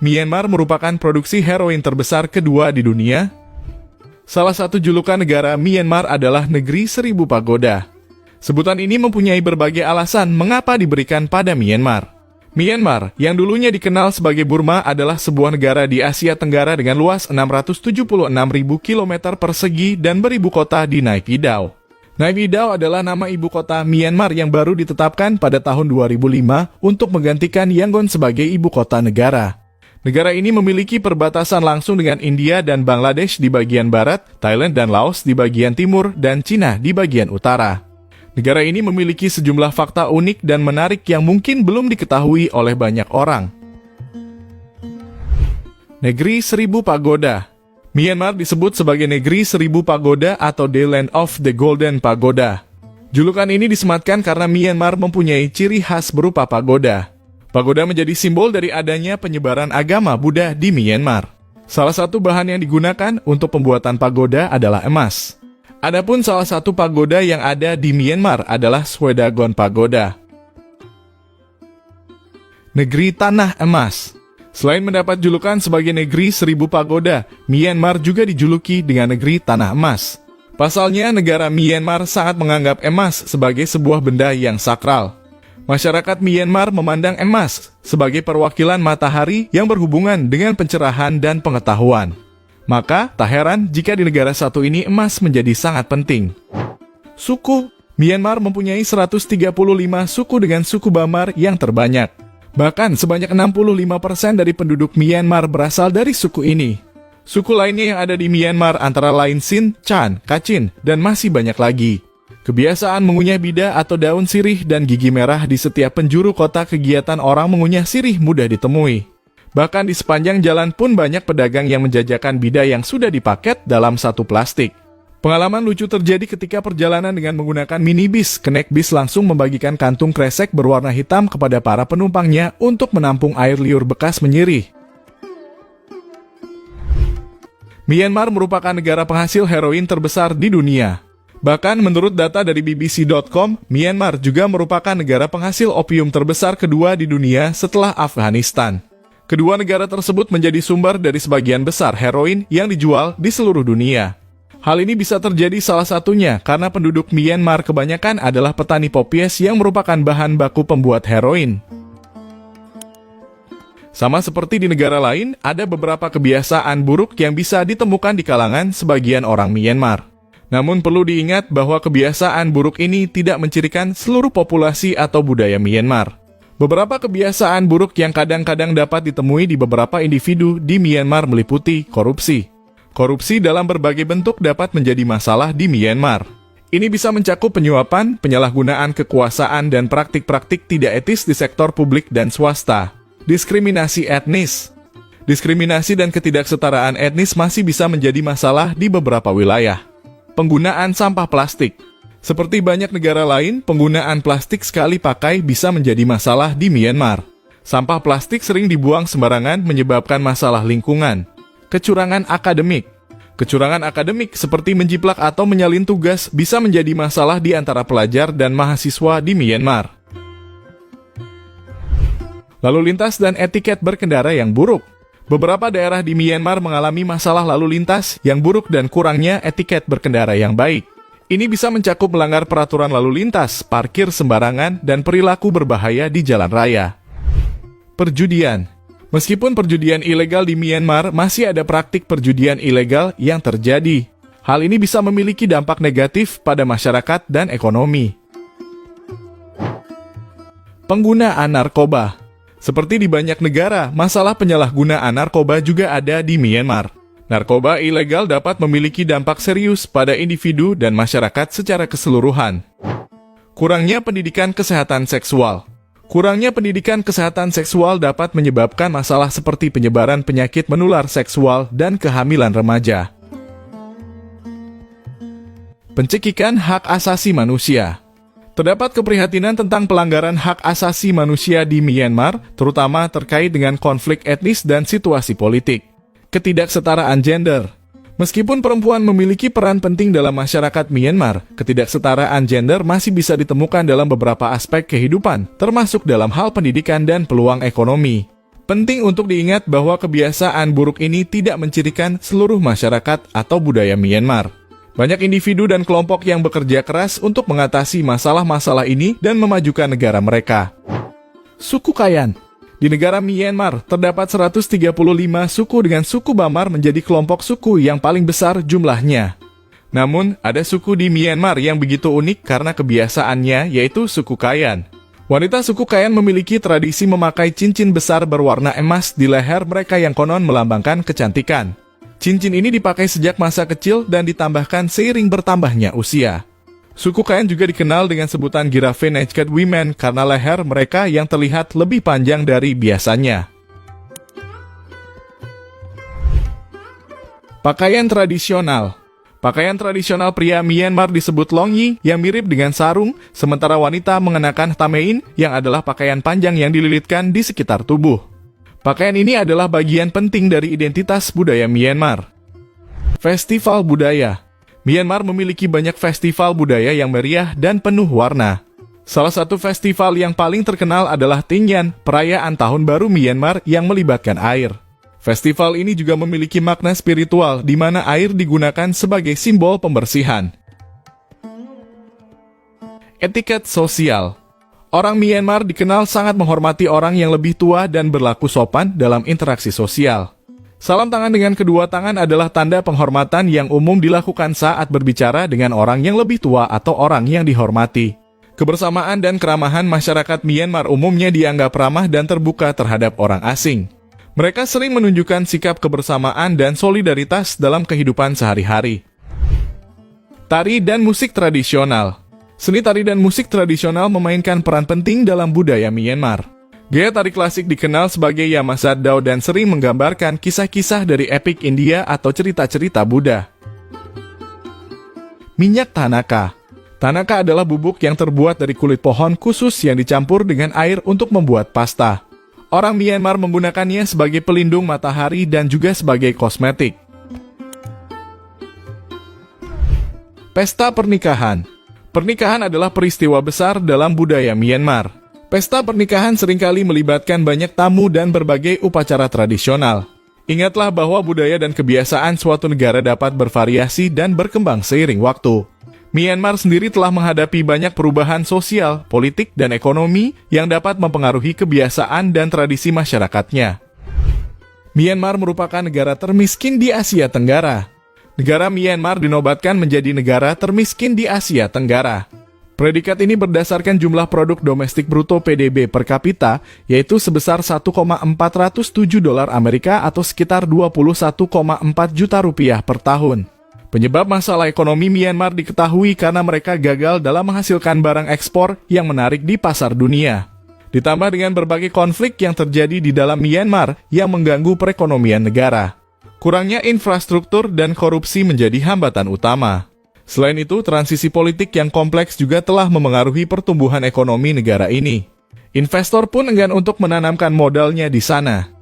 Myanmar merupakan produksi heroin terbesar kedua di dunia. Salah satu julukan negara Myanmar adalah Negeri Seribu Pagoda. Sebutan ini mempunyai berbagai alasan mengapa diberikan pada Myanmar. Myanmar, yang dulunya dikenal sebagai Burma, adalah sebuah negara di Asia Tenggara dengan luas 676.000 km persegi dan beribu kota di Naypyidaw. Naypyidaw adalah nama ibu kota Myanmar yang baru ditetapkan pada tahun 2005 untuk menggantikan Yangon sebagai ibu kota negara. Negara ini memiliki perbatasan langsung dengan India dan Bangladesh di bagian barat, Thailand dan Laos di bagian timur, dan Cina di bagian utara. Negara ini memiliki sejumlah fakta unik dan menarik yang mungkin belum diketahui oleh banyak orang. Negeri Seribu Pagoda. Myanmar disebut sebagai Negeri Seribu Pagoda atau The Land of the Golden Pagoda. Julukan ini disematkan karena Myanmar mempunyai ciri khas berupa pagoda. Pagoda menjadi simbol dari adanya penyebaran agama Buddha di Myanmar. Salah satu bahan yang digunakan untuk pembuatan pagoda adalah emas. Adapun salah satu pagoda yang ada di Myanmar adalah Shwedagon Pagoda. Negeri Tanah Emas. Selain mendapat julukan sebagai Negeri Seribu Pagoda, Myanmar juga dijuluki dengan Negeri Tanah Emas. Pasalnya, negara Myanmar sangat menganggap emas sebagai sebuah benda yang sakral. Masyarakat Myanmar memandang emas sebagai perwakilan matahari yang berhubungan dengan pencerahan dan pengetahuan. Maka, tak heran jika di negara satu ini emas menjadi sangat penting. Suku. Myanmar mempunyai 135 suku dengan suku Bamar yang terbanyak. Bahkan sebanyak 65% dari penduduk Myanmar berasal dari suku ini. Suku lainnya yang ada di Myanmar antara lain Sin, Chan, Kachin, dan masih banyak lagi. Kebiasaan mengunyah bida atau daun sirih dan gigi merah di setiap penjuru kota, kegiatan orang mengunyah sirih mudah ditemui. Bahkan di sepanjang jalan pun banyak pedagang yang menjajakan bida yang sudah dipaket dalam satu plastik. Pengalaman lucu terjadi ketika perjalanan dengan menggunakan minibus. Kenek bis langsung membagikan kantung kresek berwarna hitam kepada para penumpangnya untuk menampung air liur bekas menyirih. Myanmar merupakan negara penghasil heroin terbesar di dunia. Bahkan menurut data dari BBC.com, Myanmar juga merupakan negara penghasil opium terbesar kedua di dunia setelah Afghanistan. Kedua negara tersebut menjadi sumber dari sebagian besar heroin yang dijual di seluruh dunia. Hal ini bisa terjadi salah satunya karena penduduk Myanmar kebanyakan adalah petani popies yang merupakan bahan baku pembuat heroin. Sama seperti di negara lain, ada beberapa kebiasaan buruk yang bisa ditemukan di kalangan sebagian orang Myanmar. Namun perlu diingat bahwa kebiasaan buruk ini tidak mencirikan seluruh populasi atau budaya Myanmar. Beberapa kebiasaan buruk yang kadang-kadang dapat ditemui di beberapa individu di Myanmar meliputi korupsi. Korupsi dalam berbagai bentuk dapat menjadi masalah di Myanmar. Ini bisa mencakup penyuapan, penyalahgunaan kekuasaan, dan praktik-praktik tidak etis di sektor publik dan swasta. Diskriminasi etnis. Diskriminasi dan ketidaksetaraan etnis masih bisa menjadi masalah di beberapa wilayah. Penggunaan sampah plastik. Seperti banyak negara lain, penggunaan plastik sekali pakai bisa menjadi masalah di Myanmar. Sampah plastik sering dibuang sembarangan menyebabkan masalah lingkungan. Kecurangan akademik. Kecurangan akademik seperti menjiplak atau menyalin tugas bisa menjadi masalah di antara pelajar dan mahasiswa di Myanmar. Lalu lintas dan etiket berkendara yang buruk. Beberapa daerah di Myanmar mengalami masalah lalu lintas yang buruk dan kurangnya etiket berkendara yang baik. Ini bisa mencakup melanggar peraturan lalu lintas, parkir sembarangan, dan perilaku berbahaya di jalan raya. Perjudian. Meskipun perjudian ilegal di Myanmar, masih ada praktik perjudian ilegal yang terjadi. Hal ini bisa memiliki dampak negatif pada masyarakat dan ekonomi. Penggunaan narkoba. Seperti di banyak negara, masalah penyalahgunaan narkoba juga ada di Myanmar. Narkoba ilegal dapat memiliki dampak serius pada individu dan masyarakat secara keseluruhan. Kurangnya pendidikan kesehatan seksual. Kurangnya pendidikan kesehatan seksual dapat menyebabkan masalah seperti penyebaran penyakit menular seksual dan kehamilan remaja. Pencekikan hak asasi manusia. Terdapat keprihatinan tentang pelanggaran hak asasi manusia di Myanmar, terutama terkait dengan konflik etnis dan situasi politik. Ketidaksetaraan gender. Meskipun perempuan memiliki peran penting dalam masyarakat Myanmar, ketidaksetaraan gender masih bisa ditemukan dalam beberapa aspek kehidupan, termasuk dalam hal pendidikan dan peluang ekonomi. Penting untuk diingat bahwa kebiasaan buruk ini tidak mencirikan seluruh masyarakat atau budaya Myanmar. Banyak individu dan kelompok yang bekerja keras untuk mengatasi masalah-masalah ini dan memajukan negara mereka. Suku Kayan. Di negara Myanmar, terdapat 135 suku dengan suku Bamar menjadi kelompok suku yang paling besar jumlahnya. Namun, ada suku di Myanmar yang begitu unik karena kebiasaannya, yaitu suku Kayan. Wanita suku Kayan memiliki tradisi memakai cincin besar berwarna emas di leher mereka yang konon melambangkan kecantikan. Cincin ini dipakai sejak masa kecil dan ditambahkan seiring bertambahnya usia. Suku Kayan juga dikenal dengan sebutan Giraffe Naked Women karena leher mereka yang terlihat lebih panjang dari biasanya. Pakaian tradisional. Pakaian tradisional pria Myanmar disebut longyi yang mirip dengan sarung, sementara wanita mengenakan tamein yang adalah pakaian panjang yang dililitkan di sekitar tubuh. Pakaian ini adalah bagian penting dari identitas budaya Myanmar. Festival budaya. Myanmar memiliki banyak festival budaya yang meriah dan penuh warna. Salah satu festival yang paling terkenal adalah Tingyan, perayaan Tahun Baru Myanmar yang melibatkan air. Festival ini juga memiliki makna spiritual di mana air digunakan sebagai simbol pembersihan. Etiket sosial. Orang Myanmar dikenal sangat menghormati orang yang lebih tua dan berlaku sopan dalam interaksi sosial. Salam tangan dengan kedua tangan adalah tanda penghormatan yang umum dilakukan saat berbicara dengan orang yang lebih tua atau orang yang dihormati. Kebersamaan dan keramahan masyarakat Myanmar umumnya dianggap ramah dan terbuka terhadap orang asing. Mereka sering menunjukkan sikap kebersamaan dan solidaritas dalam kehidupan sehari-hari. Tari dan musik tradisional. Seni tari dan musik tradisional memainkan peran penting dalam budaya Myanmar. Gaya tari klasik dikenal sebagai Yamasat Dao dan sering menggambarkan kisah-kisah dari epik India atau cerita-cerita Buddha. Minyak Tanaka. Tanaka adalah bubuk yang terbuat dari kulit pohon khusus yang dicampur dengan air untuk membuat pasta. Orang Myanmar menggunakannya sebagai pelindung matahari dan juga sebagai kosmetik. Pesta pernikahan. Pernikahan adalah peristiwa besar dalam budaya Myanmar. Pesta pernikahan seringkali melibatkan banyak tamu dan berbagai upacara tradisional. Ingatlah bahwa budaya dan kebiasaan suatu negara dapat bervariasi dan berkembang seiring waktu. Myanmar sendiri telah menghadapi banyak perubahan sosial, politik, dan ekonomi yang dapat mempengaruhi kebiasaan dan tradisi masyarakatnya. Myanmar merupakan negara termiskin di Asia Tenggara. Negara Myanmar dinobatkan menjadi negara termiskin di Asia Tenggara. Predikat ini berdasarkan jumlah produk domestik bruto PDB per kapita, yaitu sebesar 1,407 dolar Amerika atau sekitar 21,4 juta rupiah per tahun. Penyebab masalah ekonomi Myanmar diketahui karena mereka gagal dalam menghasilkan barang ekspor yang menarik di pasar dunia. Ditambah dengan berbagai konflik yang terjadi di dalam Myanmar yang mengganggu perekonomian negara. Kurangnya infrastruktur dan korupsi menjadi hambatan utama. Selain itu, transisi politik yang kompleks juga telah memengaruhi pertumbuhan ekonomi negara ini. Investor pun enggan untuk menanamkan modalnya di sana.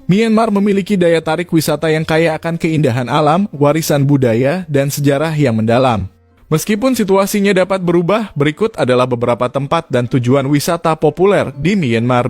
Myanmar memiliki daya tarik wisata yang kaya akan keindahan alam, warisan budaya, dan sejarah yang mendalam. Meskipun situasinya dapat berubah, berikut adalah beberapa tempat dan tujuan wisata populer di Myanmar.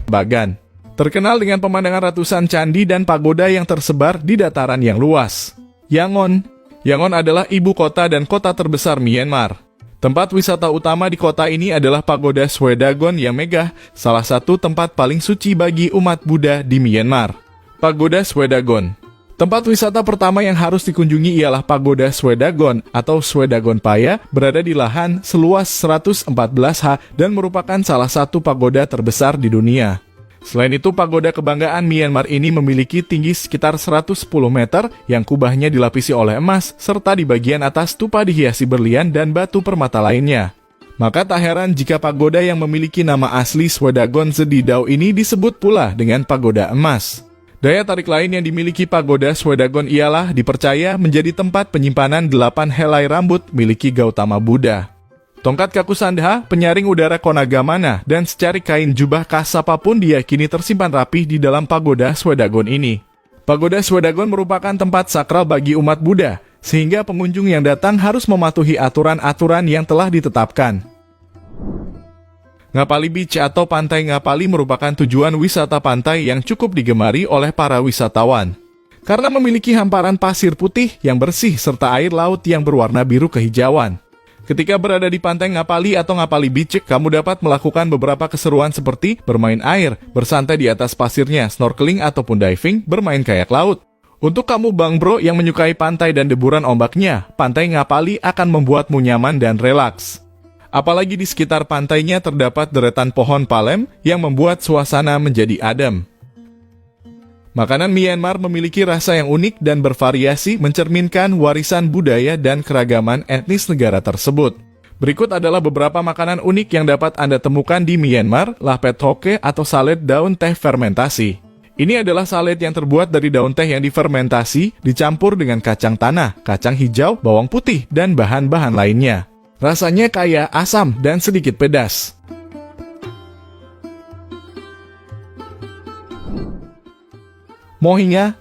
Bagan. Terkenal dengan pemandangan ratusan candi dan pagoda yang tersebar di dataran yang luas. Yangon. Yangon adalah ibu kota dan kota terbesar Myanmar. Tempat wisata utama di kota ini adalah Pagoda Swedagon yang megah, salah satu tempat paling suci bagi umat Buddha di Myanmar. Pagoda Swedagon. Tempat wisata pertama yang harus dikunjungi ialah Pagoda Swedagon atau Swedagon Paya, berada di lahan seluas 114 ha dan merupakan salah satu pagoda terbesar di dunia. Selain itu, pagoda kebanggaan Myanmar ini memiliki tinggi sekitar 110 meter yang kubahnya dilapisi oleh emas, serta di bagian atas stupa dihiasi berlian dan batu permata lainnya. Maka tak heran jika pagoda yang memiliki nama asli Swedagon Zedidao ini disebut pula dengan pagoda emas. Daya tarik lain yang dimiliki pagoda Swedagon ialah dipercaya menjadi tempat penyimpanan 8 helai rambut miliki Gautama Buddha. Tongkat Kakusandha, penyaring udara Konagamana, dan secari kain jubah Kasapa pun diyakini tersimpan rapih di dalam pagoda Swedagon ini. Pagoda Swedagon merupakan tempat sakral bagi umat Buddha, sehingga pengunjung yang datang harus mematuhi aturan-aturan yang telah ditetapkan. Ngapali Beach atau Pantai Ngapali merupakan tujuan wisata pantai yang cukup digemari oleh para wisatawan. Karena memiliki hamparan pasir putih yang bersih serta air laut yang berwarna biru kehijauan. Ketika berada di Pantai Ngapali atau Ngapali Beach, kamu dapat melakukan beberapa keseruan seperti bermain air, bersantai di atas pasirnya, snorkeling ataupun diving, bermain kayak laut. Untuk kamu Bang Bro yang menyukai pantai dan deburan ombaknya, Pantai Ngapali akan membuatmu nyaman dan relaks. Apalagi di sekitar pantainya terdapat deretan pohon palem yang membuat suasana menjadi adem. Makanan Myanmar memiliki rasa yang unik dan bervariasi mencerminkan warisan budaya dan keragaman etnis negara tersebut. Berikut adalah beberapa makanan unik yang dapat Anda temukan di Myanmar, lapet hoke atau salad daun teh fermentasi. Ini adalah salad yang terbuat dari daun teh yang difermentasi, dicampur dengan kacang tanah, kacang hijau, bawang putih, dan bahan-bahan lainnya. Rasanya kaya asam dan sedikit pedas. Mohinga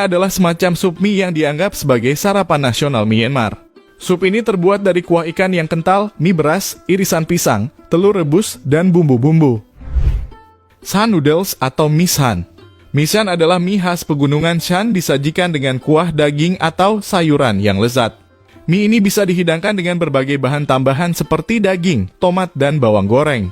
adalah semacam sup mie yang dianggap sebagai sarapan nasional Myanmar. Sup ini terbuat dari kuah ikan yang kental, mie beras, irisan pisang, telur rebus, dan bumbu-bumbu. Shan noodles atau mie Shan. Mie Shan adalah mie khas pegunungan Shan disajikan dengan kuah daging atau sayuran yang lezat. Mie ini bisa dihidangkan dengan berbagai bahan tambahan seperti daging, tomat, dan bawang goreng.